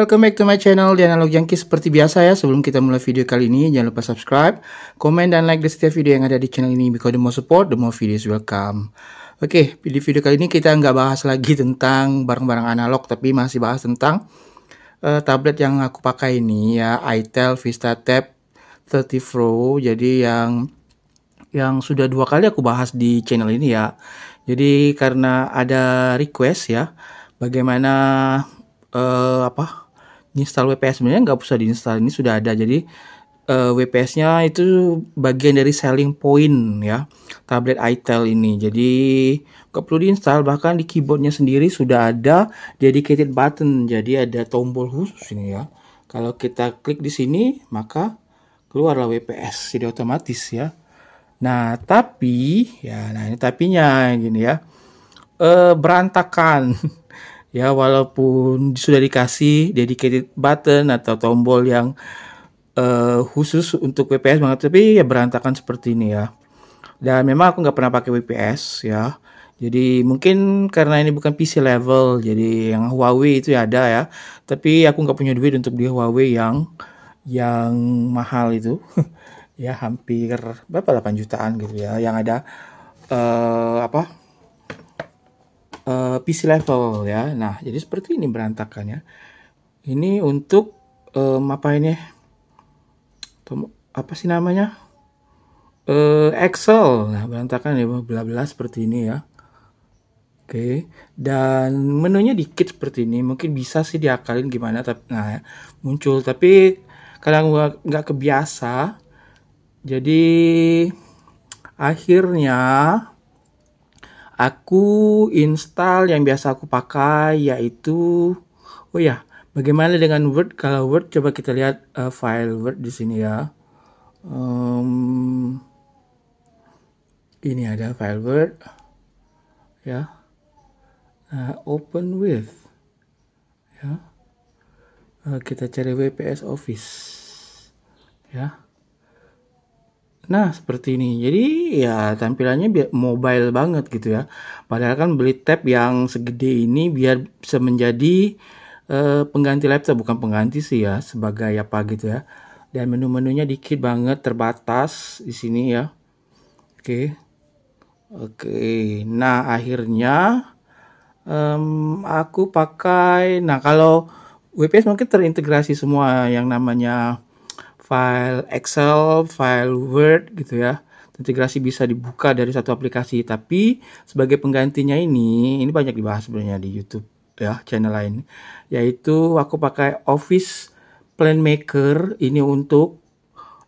Welcome back to my channel di Analog Junkie. Seperti biasa ya, sebelum kita mulai video kali ini, jangan lupa subscribe, komen, dan like di setiap video yang ada di channel ini, because the more support, the more videos welcome. Oke, di video kali ini kita nggak bahas lagi tentang barang-barang analog, tapi masih bahas tentang tablet yang aku pakai ini ya, itel VistaTab 30 Pro. Jadi yang sudah 2 kali aku bahas di channel ini ya. Jadi karena ada request ya, bagaimana install WPS, sebenarnya nggak usah diinstal, ini sudah ada. Jadi WPS-nya itu bagian dari selling point ya tablet itel ini. Jadi nggak perlu diinstal, bahkan di keyboardnya sendiri sudah ada dedicated button. Jadi ada tombol khusus ini ya. Kalau kita klik di sini maka keluarlah WPS, jadi otomatis ya. Nah tapi ya, nah ini tapinya gini ya, berantakan. Ya, walaupun sudah dikasih dedicated button atau tombol yang khusus untuk WPS banget, tapi ya berantakan seperti ini ya. Dan memang aku nggak pernah pakai WPS ya. Jadi mungkin karena ini bukan PC level, jadi yang Huawei itu ya ada ya. Tapi aku nggak punya duit untuk beli Huawei yang mahal itu. Ya hampir berapa, 8 jutaan gitu ya. Yang ada PC level ya. Nah, jadi seperti ini berantakannya. Ini untuk apa ini? Apa sih namanya? Excel. Nah, berantakan ya, bla bla seperti ini ya. Oke. Dan menunya dikit seperti ini. Mungkin bisa sih diakalin gimana, tapi nah muncul, tapi kadang nggak kebiasa. Jadi akhirnya aku install yang biasa aku pakai, yaitu bagaimana dengan Word? Kalau Word, coba kita lihat file Word di sini ya. Ini ada file Word ya. Open with ya. Kita cari WPS Office ya. Nah, seperti ini. Jadi ya tampilannya mobile banget gitu ya. Padahal kan beli tab yang segede ini biar bisa menjadi pengganti laptop, bukan pengganti sih ya, sebagai apa gitu ya. Dan menu-menunya dikit banget, terbatas di sini ya. Oke. Nah, akhirnya aku pakai. Nah, kalau WPS mungkin terintegrasi semua yang namanya file Excel, file Word gitu ya. Integrasi bisa dibuka dari satu aplikasi, tapi sebagai penggantinya ini banyak dibahas sebenarnya di YouTube ya, channel lain. Yaitu aku pakai Office Planmaker ini untuk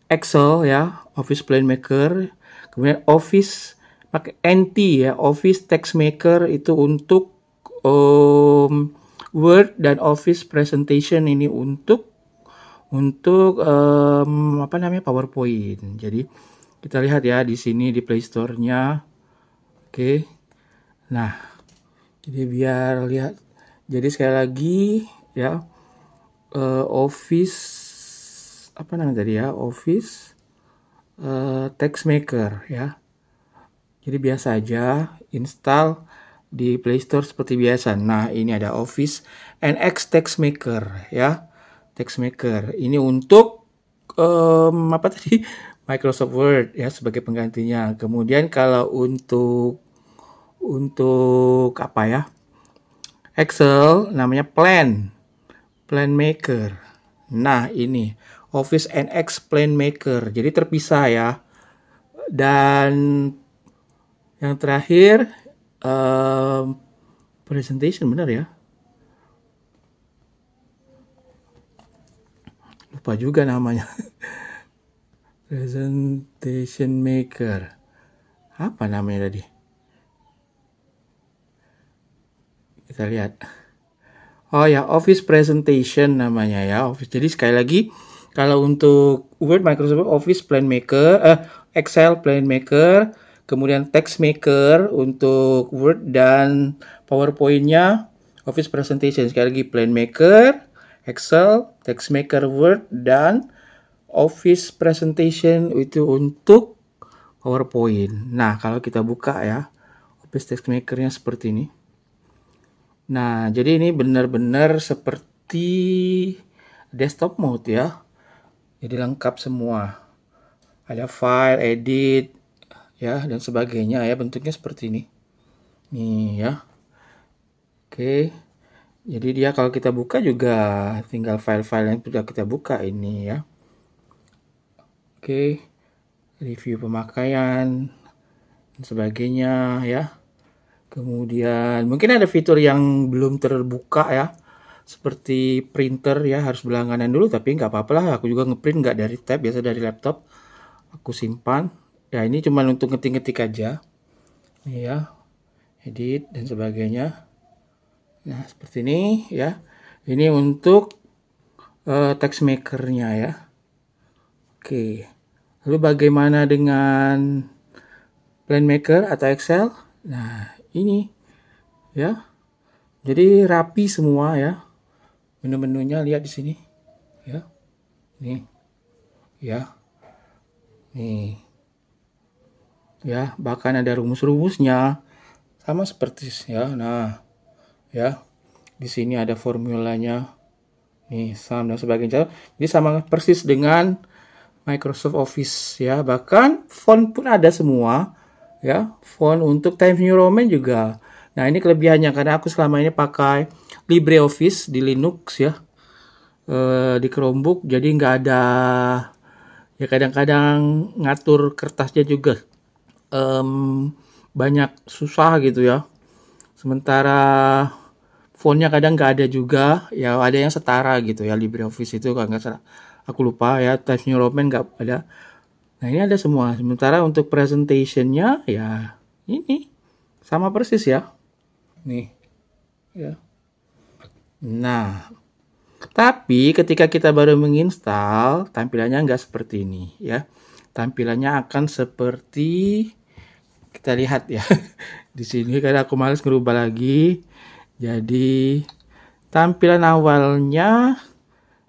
Excel ya, Office Planmaker. Kemudian Office pakai NT ya, Office Textmaker itu untuk Word, dan Office Presentation ini untuk PowerPoint. Jadi kita lihat ya di sini di Play Store-nya. Oke. Nah, jadi biar lihat. Jadi sekali lagi ya, Office Office Textmaker ya. Jadi biasa aja install di Play Store seperti biasa. Nah, ini ada Office NX Textmaker ya. Textmaker ini untuk Microsoft Word ya, sebagai penggantinya. Kemudian kalau untuk Excel namanya Planmaker. Nah, ini Office NX Planmaker. Jadi terpisah ya. Dan yang terakhir presentation, benar ya? Lupa juga namanya. Presentation Maker. Apa namanya tadi? Kita lihat. Oh ya, Office Presentation namanya ya. Office. Jadi sekali lagi, kalau untuk Word, Microsoft Office Planmaker, Excel Plan Maker, kemudian Text Maker untuk Word dan PowerPoint-nya, Office Presentation. Sekali lagi, Plan Maker, Excel, Text Maker, Word, dan Office Presentation itu untuk PowerPoint. Nah, kalau kita buka ya, Office Text Maker-nya seperti ini. Nah, jadi ini benar-benar seperti desktop mode ya. Jadi lengkap semua. Ada file, edit, ya, dan sebagainya ya. Bentuknya seperti ini. Nih ya. Oke. Jadi dia kalau kita buka juga tinggal file-file yang sudah kita buka ini ya. Oke. Review pemakaian dan sebagainya ya. Kemudian mungkin ada fitur yang belum terbuka ya, seperti printer ya, harus berlangganan dulu, tapi nggak apa-apa lah, aku juga ngeprint nggak dari tab, biasa dari laptop, aku simpan ya. Ini cuma untuk ngetik-ngetik aja nih ya, edit dan sebagainya. Nah seperti ini ya, ini untuk text makernya ya. Oke, lalu bagaimana dengan Plan Maker atau Excel? Nah ini ya, jadi rapi semua ya. Menu-menunya lihat di sini ya. Nih. Ya. Nih. Ya, bahkan ada rumus-rumusnya. Sama seperti ya. Nah, ya. Di sini ada formulanya. Nih, sum dan sebagainya. Jadi sama persis dengan Microsoft Office ya. Bahkan font pun ada semua ya. Font untuk Times New Roman juga. Nah, ini kelebihannya karena aku selama ini pakai LibreOffice di Linux ya, di Chromebook, jadi nggak ada ya, kadang-kadang ngatur kertasnya juga banyak susah gitu ya. Sementara fontnya kadang nggak ada juga ya, ada yang setara gitu ya. LibreOffice itu kalau nggak salah, aku lupa ya. Times New Roman nggak ada. Nah ini ada semua. Sementara untuk presentationnya ya ini sama persis ya. Nih ya. Nah, tapi ketika kita baru menginstal, tampilannya nggak seperti ini ya. Tampilannya akan seperti kita lihat ya. Di sini karena aku males ngerubah lagi. Jadi tampilan awalnya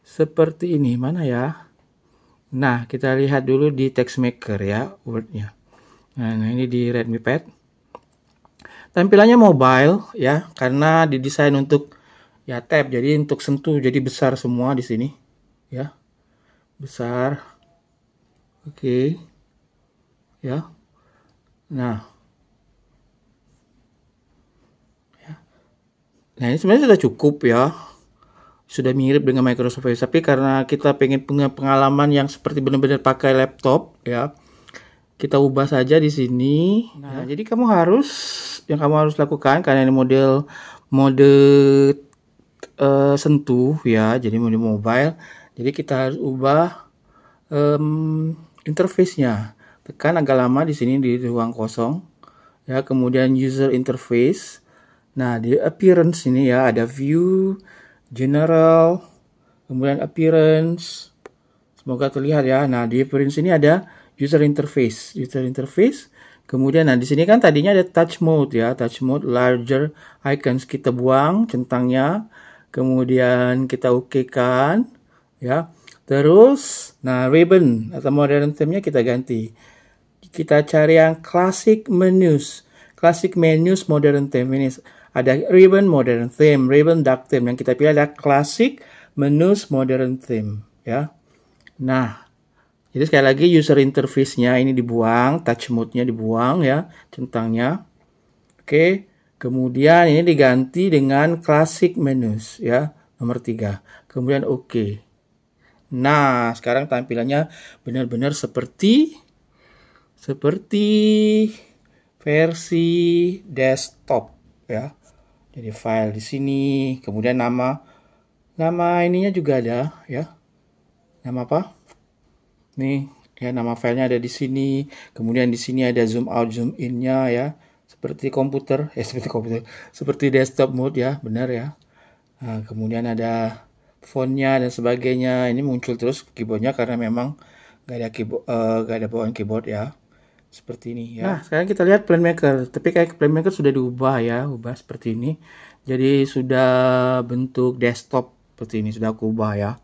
seperti ini. Mana ya? Nah, kita lihat dulu di text maker ya, Word-nya. Nah, ini di Redmi Pad. Tampilannya mobile ya, karena didesain untuk ya tab, jadi untuk sentuh, jadi besar semua di sini ya, besar. Oke ya. Nah ya. Nah ini sebenarnya sudah cukup ya, sudah mirip dengan Microsoft Office, tapi karena kita pengen punya pengalaman yang seperti benar-benar pakai laptop ya, kita ubah saja di sini. Nah ya. Jadi kamu harus lakukan, karena ini mode sentuh ya, jadi mode mobile, jadi kita harus ubah interface-nya. Tekan agak lama di sini di ruang kosong ya, kemudian user interface. Nah di appearance ini ya, ada view, general, kemudian appearance, semoga terlihat ya. Nah di appearance ini ada user interface, kemudian nah di sini kan tadinya ada touch mode ya, touch mode larger icons, kita buang centangnya, kemudian kita oke-kan ya. Terus nah ribbon atau modern theme-nya kita ganti, kita cari yang classic menus modern theme. Ini ada ribbon modern theme, ribbon dark theme, yang kita pilih ada classic menus modern theme ya. Nah jadi sekali lagi user interface-nya ini dibuang, touch mode-nya dibuang ya, centangnya. Oke, kemudian ini diganti dengan classic menus ya, nomor 3. Kemudian oke. Nah, sekarang tampilannya benar-benar seperti versi desktop ya. Jadi file di sini, kemudian nama ininya juga ada ya. Nama apa? Nih ya, nama filenya ada di sini. Kemudian di sini ada zoom out, zoom in-nya ya. Seperti desktop mode ya, benar ya. Nah, kemudian ada fontnya dan sebagainya. Ini muncul terus keyboardnya karena memang Gak ada keyboard, gak ada bawaan keyboard ya. Seperti ini ya. Nah, sekarang kita lihat Planemaker. Tapi kayak Planemaker sudah diubah ya, ubah seperti ini. Jadi sudah bentuk desktop seperti ini, sudah aku ubah ya.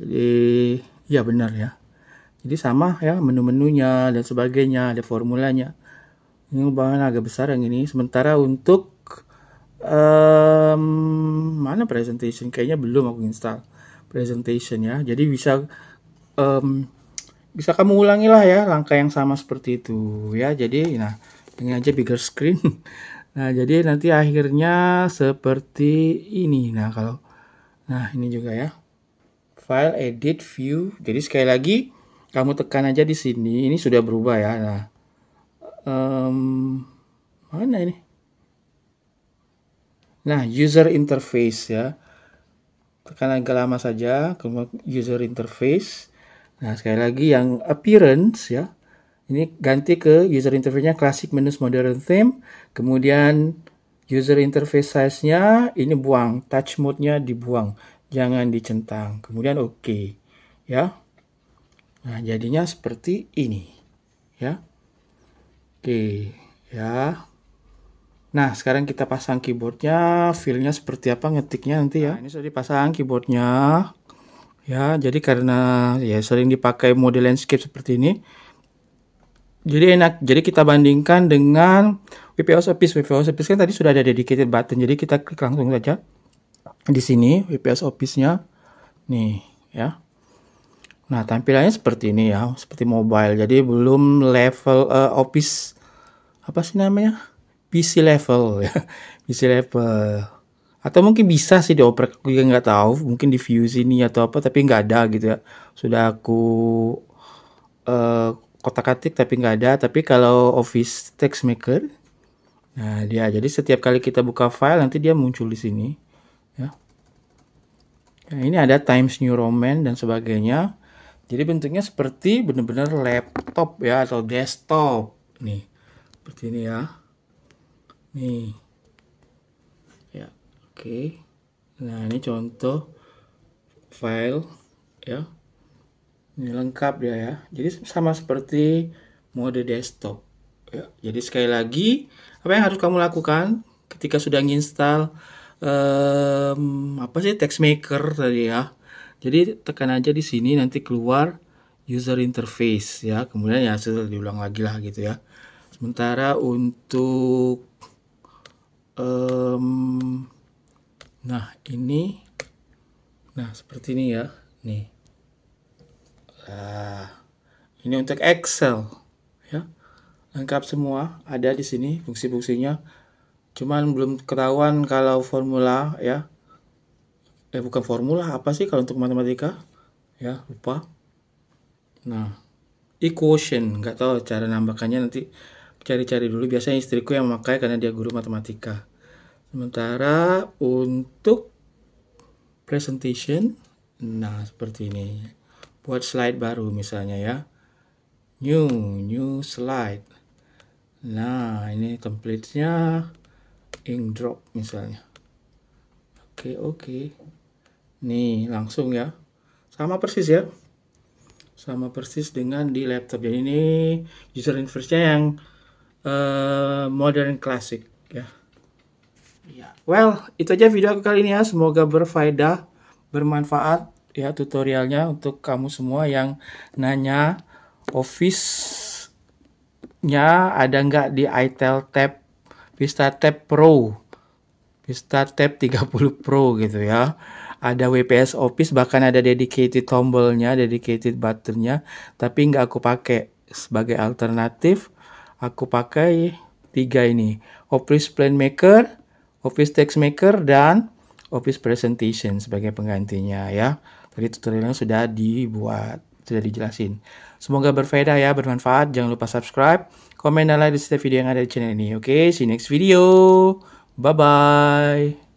Jadi ya benar ya. Jadi sama ya, menu-menunya dan sebagainya, ada formulanya. Ini ubahan agak besar yang ini. Sementara untuk mana presentation? Kayaknya belum aku install presentation ya. Jadi bisa kamu ulangi lah ya langkah yang sama seperti itu ya. Jadi nah ini aja bigger screen. Nah jadi nanti akhirnya seperti ini. Nah ini juga ya, file, edit, view. Jadi sekali lagi kamu tekan aja di sini. Ini sudah berubah ya. Nah mana ini? Nah user interface ya. Tekan agak lama saja, kemudian user interface. Nah, sekali lagi yang appearance ya. Ini ganti ke user interface-nya classic menus modern theme. Kemudian user interface size-nya ini buang, touch mode-nya dibuang, jangan dicentang. Kemudian oke ya. Nah, jadinya seperti ini ya. Oke ya. Nah, sekarang kita pasang keyboardnya, feel-nya seperti apa ngetiknya nanti ya. Nah, ini sudah dipasang keyboardnya. Ya, jadi karena ya sering dipakai mode landscape seperti ini. Jadi enak. Jadi kita bandingkan dengan WPOS Office. WPOS Office kan tadi sudah ada dedicated button. Jadi kita klik langsung saja di sini WPOS Office-nya. Nih, ya. Nah, tampilannya seperti ini ya, seperti mobile. Jadi belum level Office apa sih namanya? PC level ya. PC level. Atau mungkin bisa sih dioprek, aku juga nggak tahu, mungkin di view sini atau apa, tapi nggak ada gitu ya. Sudah aku kotak-katik tapi nggak ada. Tapi kalau Office Text Maker, nah dia jadi setiap kali kita buka file nanti dia muncul di sini ya. Nah, ini ada Times New Roman dan sebagainya. Jadi bentuknya seperti benar-benar laptop ya atau desktop nih, seperti ini ya. Nih ya, oke. Nah ini contoh file ya, ini lengkap dia ya. Jadi sama seperti mode desktop ya. Jadi sekali lagi, apa yang harus kamu lakukan ketika sudah nginstal apa sih TextMaker tadi ya. Jadi tekan aja di sini, nanti keluar user interface ya. Kemudian ya sudah diulang lagi lah gitu ya. Sementara untuk nah ini, nah seperti ini ya. Nih. Nah, ini untuk Excel ya. Lengkap semua ada di sini fungsi-fungsinya. Cuman belum ketahuan kalau formula ya. Bukan formula, apa sih kalau untuk matematika? Ya, lupa. Nah, equation, nggak tahu cara nambahkannya, nanti cari-cari dulu. Biasanya istriku yang memakai karena dia guru matematika. Sementara untuk presentation, nah seperti ini. Buat slide baru misalnya ya. New slide. Nah, ini template-nya ink drop misalnya. Oke. Nih, langsung ya. Sama persis ya. Sama persis dengan di laptop. Jadi ini user interface-nya yang modern classic ya. Well, itu aja video aku kali ini ya. Semoga berfaedah, bermanfaat ya tutorialnya untuk kamu semua yang nanya Office-nya ada nggak di itel Tab Vista Tab Pro, Vista Tab 30 Pro gitu ya. Ada WPS Office, bahkan ada dedicated tombolnya, dedicated buttonnya, tapi nggak aku pakai. Sebagai alternatif aku pakai 3 ini: Office Planemaker, Office Text Maker, dan Office Presentation sebagai penggantinya ya. Tadi tutorialnya sudah dibuat, sudah dijelasin. Semoga berfaedah ya, bermanfaat. Jangan lupa subscribe, komen, dan like di setiap video yang ada di channel ini. Oke, see you next video. Bye-bye.